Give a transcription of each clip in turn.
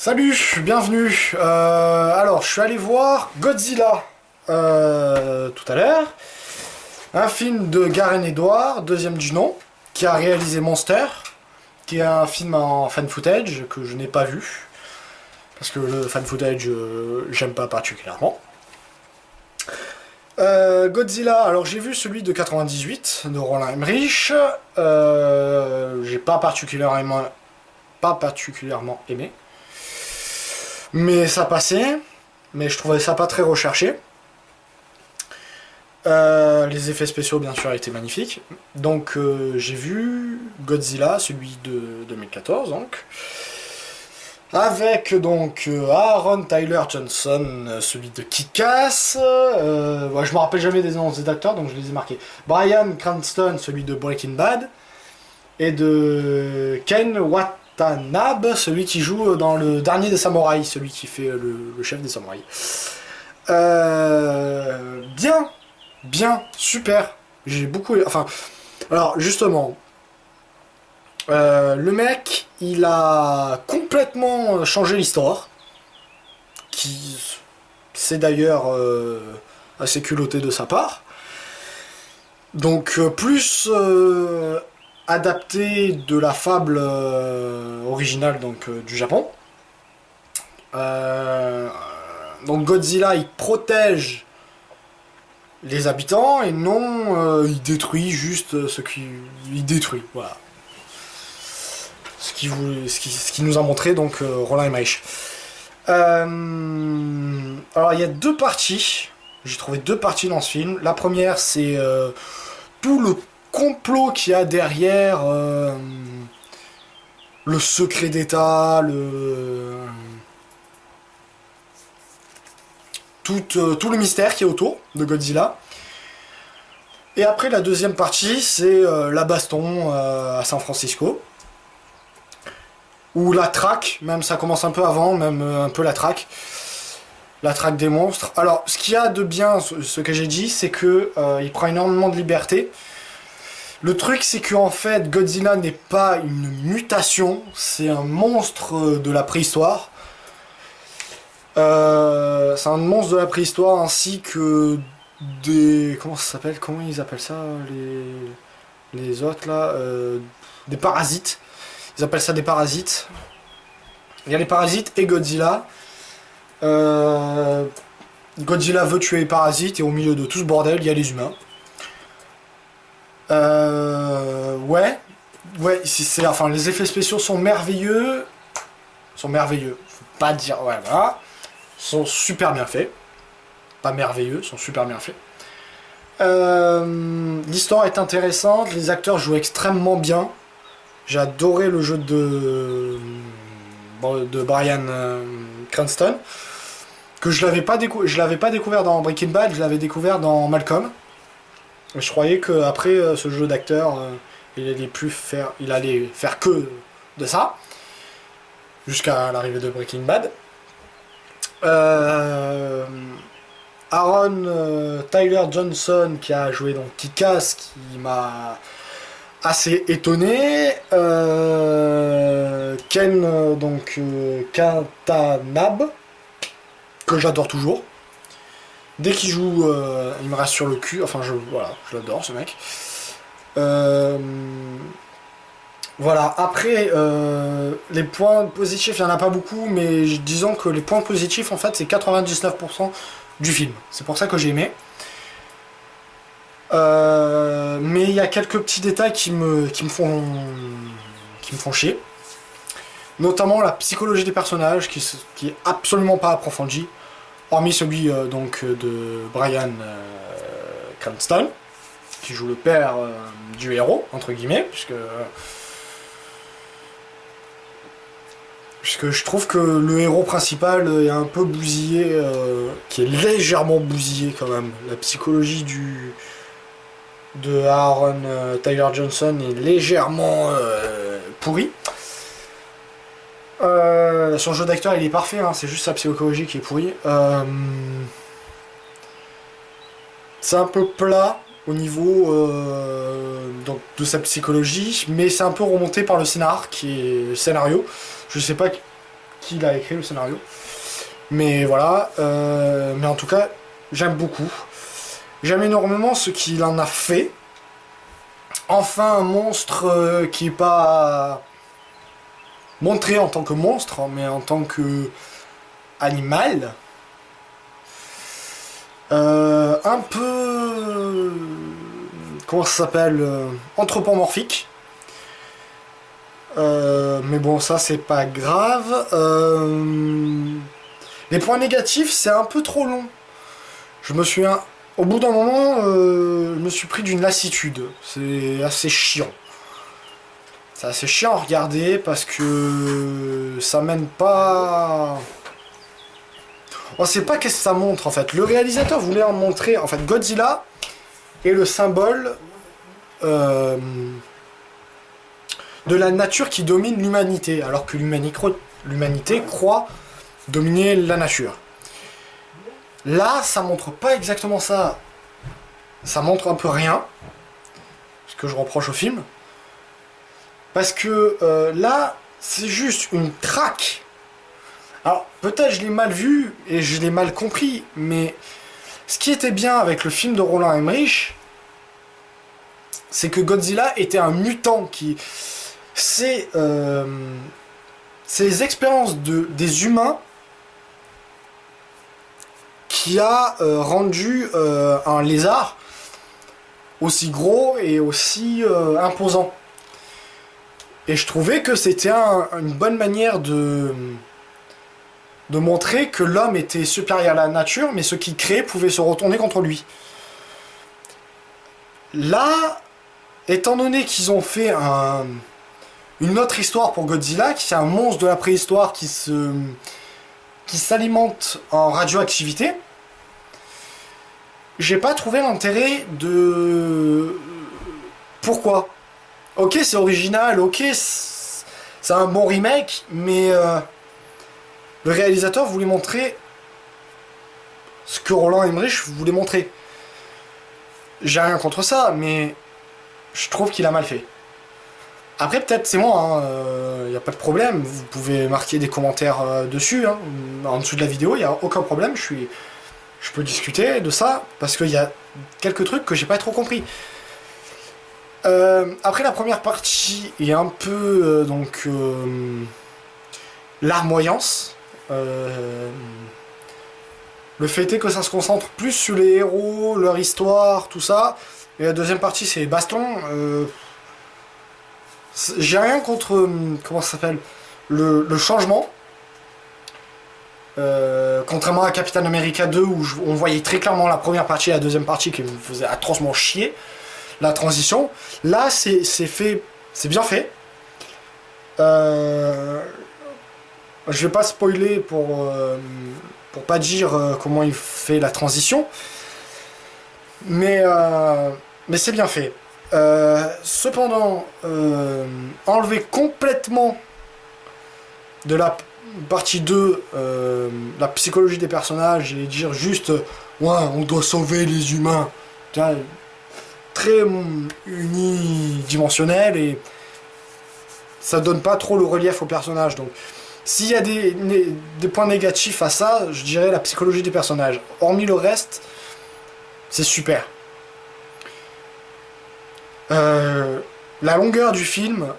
Salut, bienvenue. Alors, je suis allé voir Godzilla tout à l'heure. Un film de Gareth Edwards, deuxième du nom, qui a réalisé Monster, qui est un film en fan footage que je n'ai pas vu. Parce que le fan footage, j'aime pas particulièrement. Godzilla, alors j'ai vu celui de 98 de Roland Emmerich. J'ai pas particulièrement aimé. Mais ça passait, mais je trouvais ça pas très recherché. Les effets spéciaux, bien sûr, étaient magnifiques. Donc, j'ai vu Godzilla, celui de 2014, donc. Avec, donc, Aaron Tyler Johnson, celui de Kick-Ass. Ouais, je me rappelle jamais des noms des acteurs, donc je les ai marqués. Bryan Cranston, celui de Breaking Bad. Et de Ken Watanabe, celui qui joue dans le dernier des samouraïs, celui qui fait le chef des samouraïs. Bien, super. J'ai beaucoup... Enfin, alors, justement, le mec, il a complètement changé l'histoire, qui c'est d'ailleurs assez culotté de sa part. Donc, plus adapté de la fable originale donc, du Japon. Donc Godzilla, il protège les habitants et non il détruit juste ce qui... Il détruit, voilà. Ce qui nous a montré donc Roland Emmerich. Alors il y a deux parties. J'ai trouvé deux parties dans ce film. La première, c'est tout le complot qu'il y a derrière le secret d'État, tout le mystère qui est autour de Godzilla. Et après, la deuxième partie, c'est la baston à San Francisco. Ou la traque, même ça commence un peu avant, même un peu la traque. La traque des monstres. Alors, ce qu'il y a de bien, ce que j'ai dit, c'est que il prend énormément de liberté. Le truc, c'est qu'en fait, Godzilla n'est pas une mutation, c'est un monstre de la préhistoire. C'est un monstre de la préhistoire ainsi que des... Comment ça s'appelle? Comment ils appellent ça, les autres, là des parasites. Ils appellent ça des parasites. Il y a les parasites et Godzilla. Godzilla veut tuer les parasites et au milieu de tout ce bordel, il y a les humains. Enfin, les effets spéciaux sont merveilleux. Faut pas dire, ouais, voilà. Sont super bien faits. Pas merveilleux, sont super bien faits. L'histoire est intéressante, les acteurs jouent extrêmement bien. J'ai adoré le jeu de Bryan Cranston, que je l'avais pas découvert dans Breaking Bad, je l'avais découvert dans Malcolm. Je croyais qu'après ce jeu d'acteur, il allait faire que de ça, jusqu'à l'arrivée de Breaking Bad. Aaron Tyler Johnson, qui a joué dans Kick-Ass, qui m'a assez étonné. Ken Watanabe, que j'adore toujours. Dès qu'il joue, il me reste sur le cul. Enfin, je l'adore, ce mec. Voilà, après, les points positifs, il n'y en a pas beaucoup, mais disons que les points positifs, en fait, c'est 99% du film. C'est pour ça que j'ai aimé. Mais il y a quelques petits détails qui me font chier. Notamment la psychologie des personnages, qui est absolument pas approfondie. Hormis celui de Bryan Cranston, qui joue le père du héros, entre guillemets, puisque je trouve que le héros principal est un peu bousillé, qui est légèrement bousillé quand même. La psychologie de Aaron Tyler Johnson est légèrement pourrie. Son jeu d'acteur il est parfait, hein, c'est juste sa psychologie qui est pourrie. C'est un peu plat au niveau donc, de sa psychologie, mais c'est un peu remonté par le scénario. Je sais pas qui l'a écrit le scénario. Mais voilà, mais en tout cas, j'aime beaucoup. J'aime énormément ce qu'il en a fait. Enfin, un monstre qui n'est pas montré en tant que monstre, hein, mais en tant que animal. Un peu... Comment ça s'appelle, anthropomorphique. Mais bon, ça c'est pas grave. Les points négatifs, c'est un peu trop long. Je me suis... Au bout d'un moment, je me suis pris d'une lassitude. C'est assez chiant. C'est assez chiant à regarder parce que ça mène pas... On sait pas qu'est-ce que ça montre en fait. Le réalisateur voulait en montrer... En fait, Godzilla est le symbole de la nature qui domine l'humanité, alors que l'humanité croit dominer la nature. Là, ça montre pas exactement ça. Ça montre un peu rien. Ce que je reproche au film. Parce que là, c'est juste une traque. Alors, peut-être je l'ai mal vu et je l'ai mal compris, mais ce qui était bien avec le film de Roland Emmerich, c'est que Godzilla était un mutant qui... C'est les expériences des humains qui a rendu un lézard aussi gros et aussi imposant. Et je trouvais que c'était une bonne manière de montrer que l'homme était supérieur à la nature, mais ce qu'il créait pouvait se retourner contre lui. Là, étant donné qu'ils ont fait une autre histoire pour Godzilla, qui est un monstre de la préhistoire qui s'alimente en radioactivité, j'ai pas trouvé l'intérêt de... Pourquoi? Ok, c'est original, ok, c'est un bon remake, mais le réalisateur voulait montrer ce que Roland Emmerich voulait montrer. J'ai rien contre ça, mais je trouve qu'il a mal fait. Après, peut-être c'est moi, y a pas de problème, vous pouvez marquer des commentaires dessus, hein, en dessous de la vidéo, y a aucun problème, je peux discuter de ça, parce qu'il y a quelques trucs que j'ai pas trop compris. Après la première partie est un peu larmoyance. Le fait est que ça se concentre plus sur les héros, leur histoire, tout ça. Et la deuxième partie c'est baston. J'ai rien contre comment ça s'appelle le changement. Contrairement à Captain America 2 où on voyait très clairement la première partie et la deuxième partie qui me faisait atrocement chier. La transition, là c'est fait, c'est bien fait. Je vais pas spoiler pour pas dire comment il fait la transition, mais c'est bien fait. Cependant, enlever complètement de la partie 2 la psychologie des personnages et dire juste ouais, on doit sauver les humains. Très unidimensionnel et ça donne pas trop le relief au personnage. Donc s'il y a des points négatifs à ça, je dirais la psychologie des personnages. Hormis le reste, c'est super. La longueur du film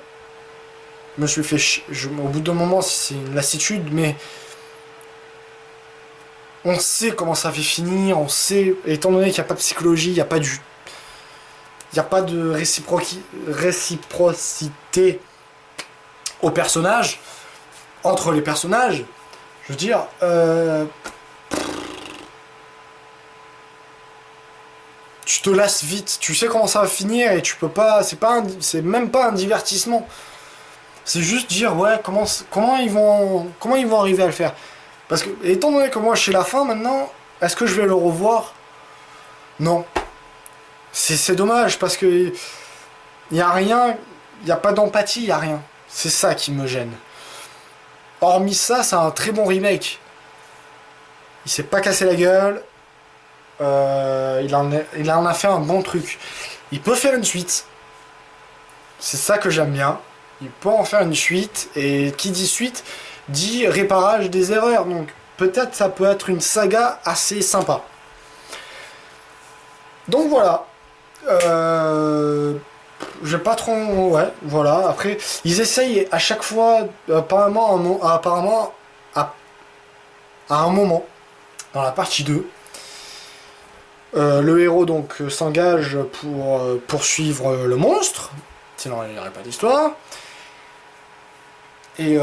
me suis fait au bout d'un moment c'est une lassitude, mais on sait comment ça fait finir, on sait, étant donné qu'il n'y a pas de psychologie, il n'y a pas de réciprocité aux personnages, entre les personnages, je veux dire, tu te lasses vite, tu sais comment ça va finir et tu peux pas, c'est même pas un divertissement. C'est juste dire ouais comment ils vont arriver à le faire. Parce que étant donné que moi je sais la fin maintenant, est-ce que je vais le revoir? Non. C'est dommage parce que y a rien, y a pas d'empathie, y a rien. C'est ça qui me gêne. Hormis ça, c'est un très bon remake. Il s'est pas cassé la gueule. Il en a fait un bon truc. Il peut faire une suite. C'est ça que j'aime bien. Il peut en faire une suite. Et qui dit suite dit réparage des erreurs. Donc peut-être ça peut être une saga assez sympa. Donc voilà. J'ai pas trop... Ouais, voilà. Après, ils essayent à chaque fois, apparemment à un moment, dans la partie 2, le héros donc s'engage pour poursuivre le monstre, sinon il n'y aurait pas d'histoire. Et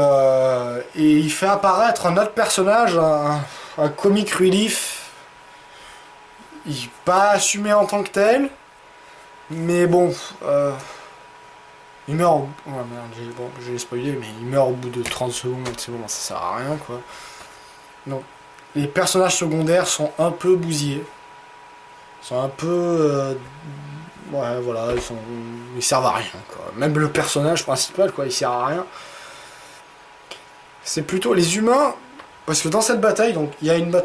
il fait apparaître un autre personnage, un comic relief, pas assumé en tant que tel, mais bon, il meurt au... Oh merde, j'ai spoilé, mais il meurt au bout de 30 secondes, c'est bon, ça sert à rien quoi. Donc, les personnages secondaires sont un peu bousillés. Ils sont un peu... ouais, voilà, ils servent à rien quoi. Même le personnage principal, quoi, il sert à rien. C'est plutôt les humains, parce que dans cette bataille, donc il y a une bataille